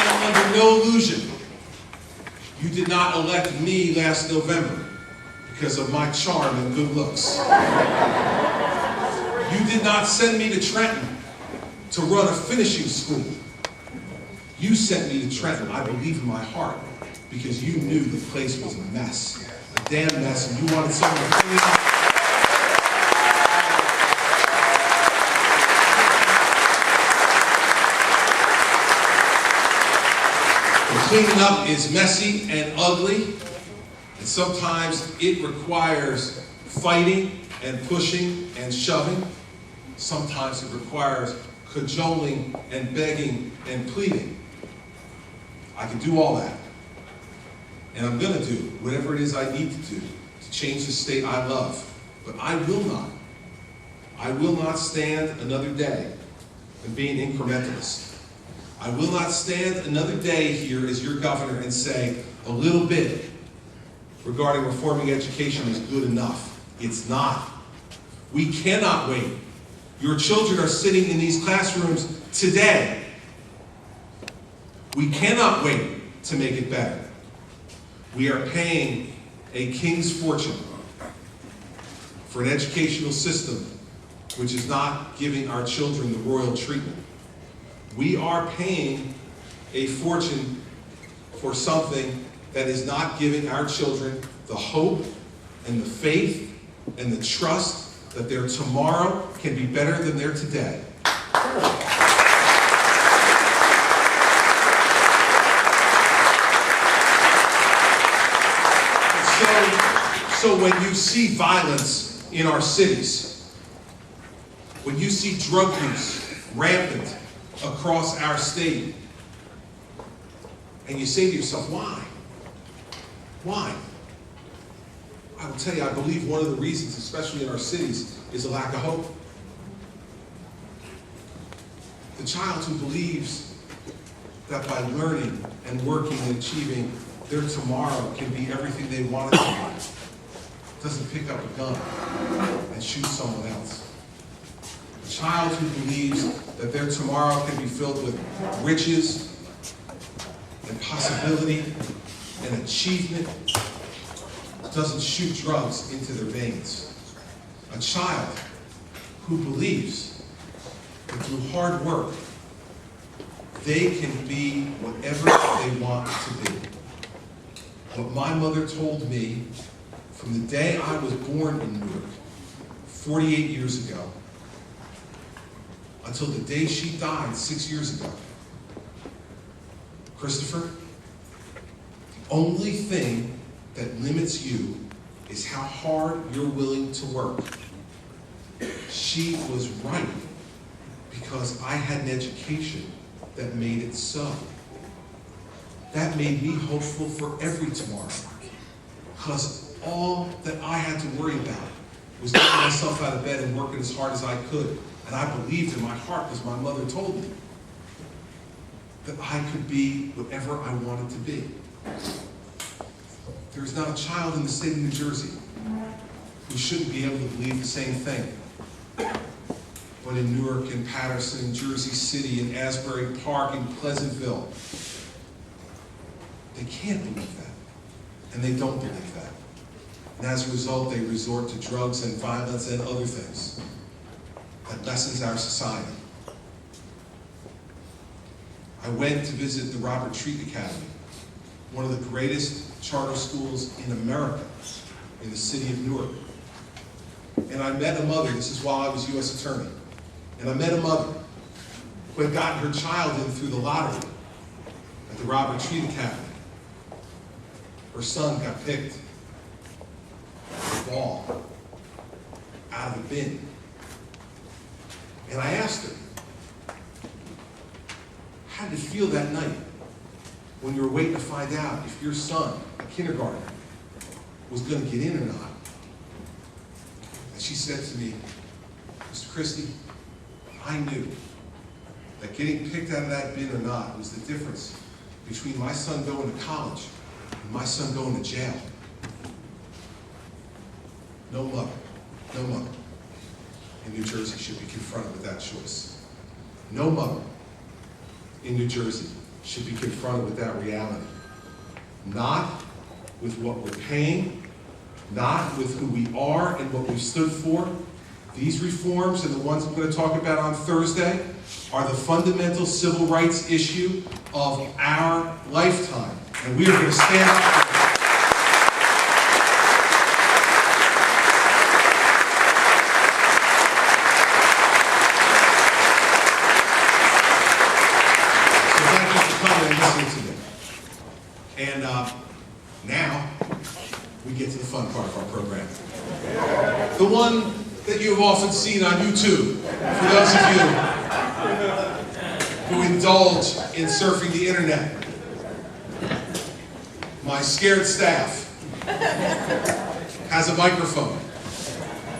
am under no illusion. You did not elect me last November because of my charm and good looks. You did not send me to Trenton to run a finishing school. You sent me to Trenton, I believe in my heart, because you knew the place was a mess, a damn mess, and you wanted someone to clean it up. Cleaning up is messy and ugly, and sometimes it requires fighting and pushing and shoving. Sometimes it requires cajoling and begging and pleading. I can do all that. And I'm going to do whatever it is I need to do to change the state I love. But I will not stand another day in being incrementalist. I will not stand another day here as your governor and say a little bit regarding reforming education is good enough. It's not. We cannot wait. Your children are sitting in these classrooms today. We cannot wait to make it better. We are paying a king's fortune for an educational system which is not giving our children the royal treatment. We are paying a fortune for something that is not giving our children the hope and the faith and the trust that their tomorrow can be better than their today. So when you see violence in our cities, when you see drug use rampant across our state, and you say to yourself, why? Why? I will tell you, I believe one of the reasons, especially in our cities, is a lack of hope. The child who believes that by learning and working and achieving, their tomorrow can be everything they want it to be, doesn't pick up a gun and shoot someone else. A child who believes that their tomorrow can be filled with riches and possibility and achievement doesn't shoot drugs into their veins. A child who believes that through hard work they can be whatever they want to be. What my mother told me from the day I was born in Newark 48 years ago until the day she died 6 years ago. Christopher, the only thing that limits you is how hard you're willing to work. She was right, because I had an education that made it so. That made me hopeful for every tomorrow, because all that I had to worry about was getting myself out of bed and working as hard as I could. And I believed in my heart, because my mother told me, that I could be whatever I wanted to be. There is not a child in the state of New Jersey who shouldn't be able to believe the same thing. But in Newark and Patterson, Jersey City, and Asbury Park, and Pleasantville, they can't believe that. And they don't believe that. And as a result, they resort to drugs and violence and other things that lessens our society. I went to visit the Robert Treat Academy, one of the greatest charter schools in America, in the city of Newark. And I met a mother, this is while I was U.S. Attorney, and I met a mother who had gotten her child in through the lottery at the Robert Treat Academy. Her son got picked the ball out of the bin. And I asked her, how did it feel that night when you were waiting to find out if your son, a kindergartner, was going to get in or not? And she said to me, Mr. Christie, I knew that getting picked out of that bin or not was the difference between my son going to college and my son going to jail. No mother in New Jersey should be confronted with that choice. No mother in New Jersey should be confronted with that reality. Not with what we're paying, not with who we are and what we've stood for. These reforms and the ones I'm going to talk about on Thursday are the fundamental civil rights issue of our lifetime. And we are going to stand up for it. So thank you for coming and listening to me. And now we get to the fun part of our program. The one that you have often seen on YouTube, for those of you who indulge in surfing the internet. My scared staff has a microphone.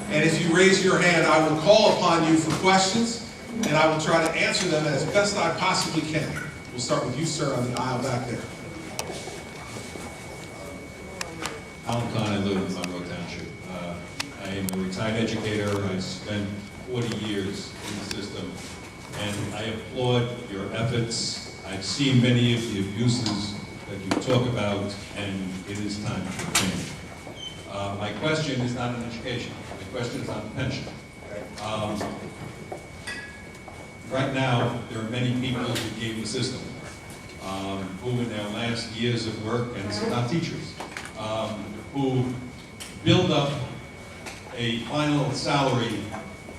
And if you raise your hand, I will call upon you for questions, and I will try to answer them as best I possibly can. We'll start with you, sir, on the aisle back there. Alan Kahn, I live in Monroe Township. I am a retired educator. I spent 40 years in the system, and I applaud your efforts. I've seen many of the abuses that you talk about, and it is time for change. My question is not on education. My question is on pension. Right now, there are many people who game the system, who in their last years of work, and it's not teachers, who build up a final salary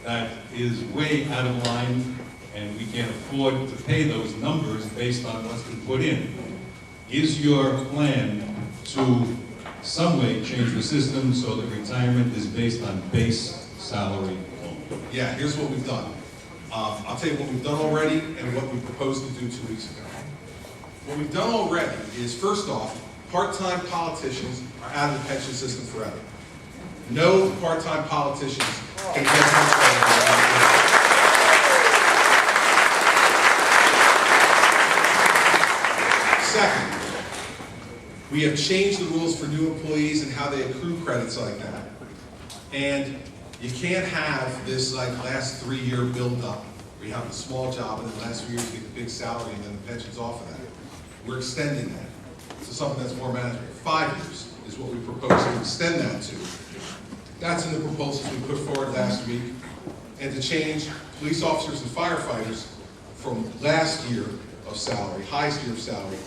that is way out of line, and we can't afford to pay those numbers based on what's been put in. Is your plan to some way change the system so that retirement is based on base salary only? Yeah, here's what we've done. I'll tell you what we've done already and what we proposed to do 2 weeks ago. What we've done already is, first off, part-time politicians are out of the pension system forever. No part-time politicians can get pension. Second, we have changed the rules for new employees and how they accrue credits like that. And you can't have this like last 3-year build-up where you have a small job and then the last 3 years you get the big salary and then the pension's off of that. We're extending that to something that's more manageable. 5 years is what we propose to extend that to. That's in the proposals we put forward last week. And to change police officers and firefighters from last year of salary, highest year of salary,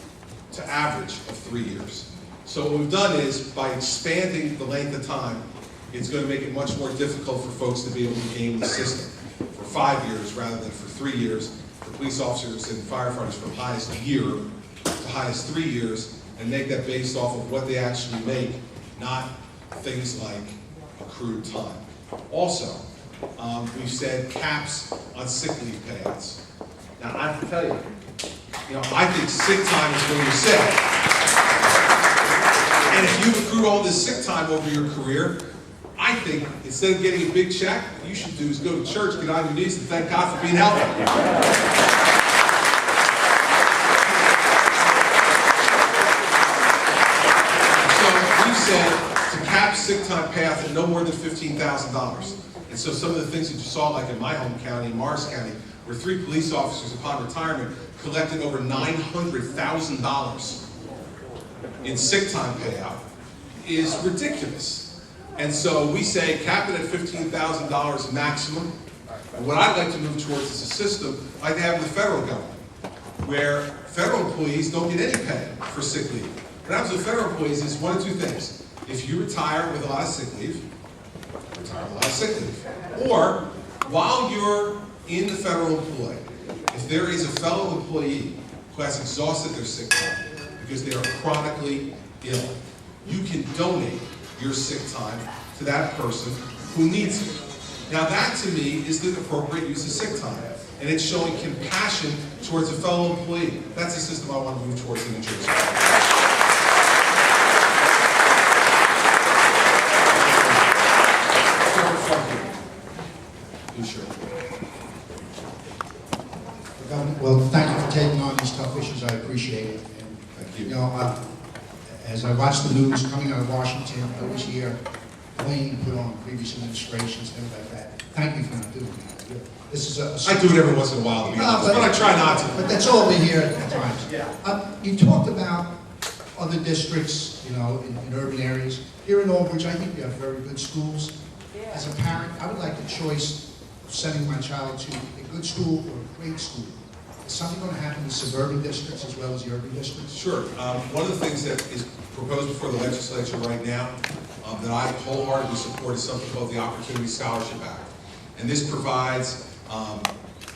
to average of 3 years. So what we've done is, by expanding the length of time, it's going to make it much more difficult for folks to be able to game the system for 5 years rather than for 3 years, for police officers and firefighters from highest year to highest 3 years, and make that based off of what they actually make, not things like accrued time. Also, we've said caps on sick leave payouts. Now, I have to tell you, I think sick time is when you're sick. And if you've accrued all this sick time over your career, I think instead of getting a big check, what you should do is go to church, get on your knees, and thank God for being healthy. So we've said to cap sick time payout at no more than $15,000. And so some of the things that you saw, like in my home county, Morris County, where 3 police officers upon retirement collected over $900,000 in sick time payout, is ridiculous. And so we say cap it at $15,000 maximum. And what I'd like to move towards is a system like they have in the federal government, where federal employees don't get any pay for sick leave. What happens with federal employees is one of two things. If you retire with a lot of sick leave, retire with a lot of sick leave. Or, while you're in the federal employ, if there is a fellow employee who has exhausted their sick time because they are chronically ill, you can donate your sick time to that person who needs it. Now that, to me, is the appropriate use of sick time. And it's showing compassion towards a fellow employee. That's the system I want to move towards in New Jersey. Well, thank you for taking on these tough issues. I appreciate it. And, Thank you. As I watch the news coming out of Washington, I was here, blame put on previous administrations, things like that. Thank you for not doing that. This is a... I do it every once in a while, to be honest, but I try not to. But that's all we hear at times. You talked about other districts, you know, in urban areas. Here in Aldridge, I think we have very good schools. As a parent, I would like the choice of sending my child to a good school or a great school. Is something going to happen in suburban districts as well as the urban districts? Sure. One of the things that is proposed before the legislature right now that I wholeheartedly support is something called the Opportunity Scholarship Act. And this provides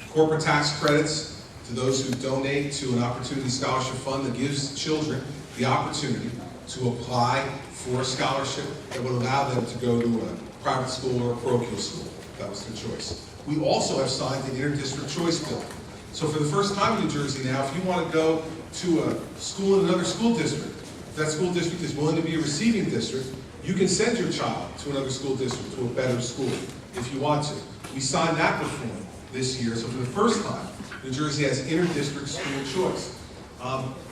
corporate tax credits to those who donate to an Opportunity Scholarship Fund that gives children the opportunity to apply for a scholarship that would allow them to go to a private school or a parochial school. That was their choice. We also have signed the Inter-District Choice Bill. So for the first time in New Jersey now, if you want to go to a school in another school district, if that school district is willing to be a receiving district, you can send your child to another school district, to a better school, if you want to. We signed that reform this year, so for the first time, New Jersey has inter-district school choice.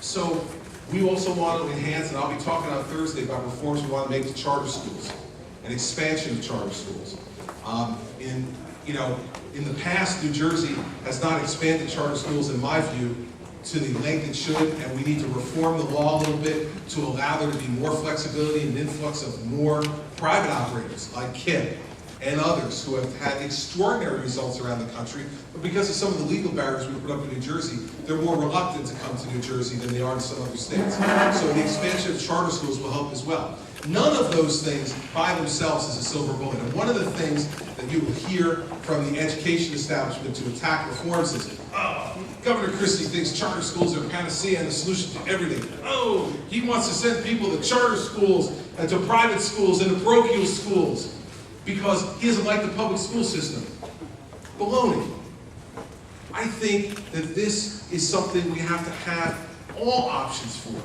So we also want to enhance, and I'll be talking on Thursday about reforms we want to make to charter schools, an expansion of charter schools. In the past, New Jersey has not expanded charter schools, in my view, to the length it should, and we need to reform the law a little bit to allow there to be more flexibility and an influx of more private operators like KIPP and others who have had extraordinary results around the country, but because of some of the legal barriers we put up in New Jersey, they're more reluctant to come to New Jersey than they are in some other states. So the expansion of charter schools will help as well. None of those things by themselves is a silver bullet. And one of the things that you will hear from the education establishment to attack reforms is, oh, Governor Christie thinks charter schools are a panacea and a solution to everything. Oh, he wants to send people to charter schools and to private schools and to parochial schools because he doesn't like the public school system. Baloney. I think that this is something we have to have all options for.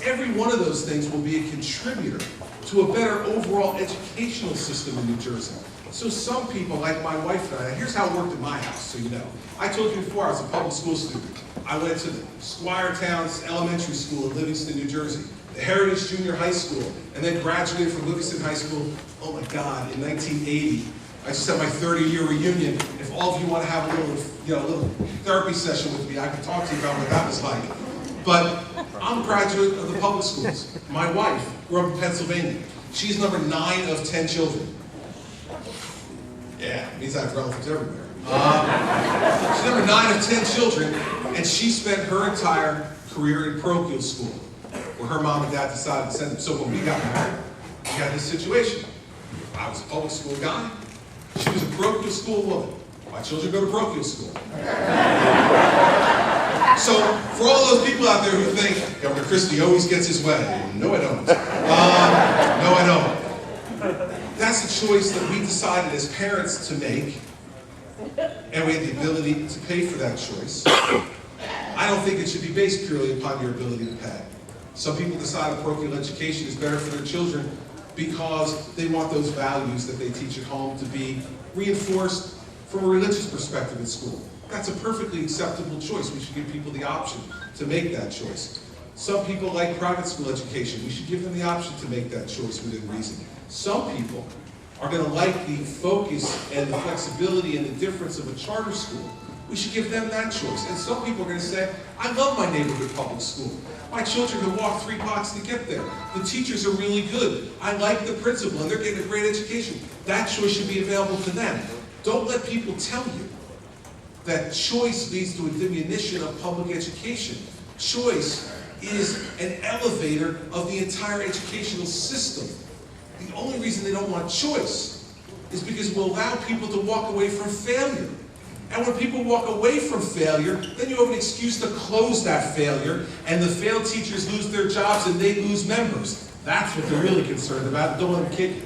Every one of those things will be a contributor to a better overall educational system in New Jersey. So some people, like my wife and I, here's how it worked in my house, so you know. I told you before I was a public school student. I went to the Squire Towns Elementary School in Livingston, New Jersey, the Heritage Junior High School, and then graduated from Livingston High School, oh my God, in 1980. I just had my 30-year reunion. If all of you want to have a little therapy session with me, I can talk to you about what that was like. But I'm a graduate of the public schools. My wife grew up in Pennsylvania. She's number 9 of 10 children. Yeah, it means I have relatives everywhere. She's number 9 of 10 children, and she spent her entire career in parochial school, where her mom and dad decided to send them. So when we got married, we had this situation. I was a public school guy. She was a parochial school woman. My children go to parochial school. So, for all those people out there who think Governor Christie always gets his way, no I don't. No I don't. That's a choice that we decided as parents to make, and we had the ability to pay for that choice. I don't think it should be based purely upon your ability to pay. Some people decide a parochial education is better for their children because they want those values that they teach at home to be reinforced from a religious perspective at school. That's a perfectly acceptable choice. We should give people the option to make that choice. Some people like private school education. We should give them the option to make that choice within reason. Some people are going to like the focus and the flexibility and the difference of a charter school. We should give them that choice. And some people are going to say, I love my neighborhood public school. My children can walk 3 blocks to get there. The teachers are really good. I like the principal and they're getting a great education. That choice should be available to them. Don't let people tell you that choice leads to a diminution of public education. Choice is an elevator of the entire educational system. The only reason they don't want choice is because it will allow people to walk away from failure. And when people walk away from failure, then you have an excuse to close that failure, and the failed teachers lose their jobs and they lose members. That's what they're really concerned about. Don't let them kick you.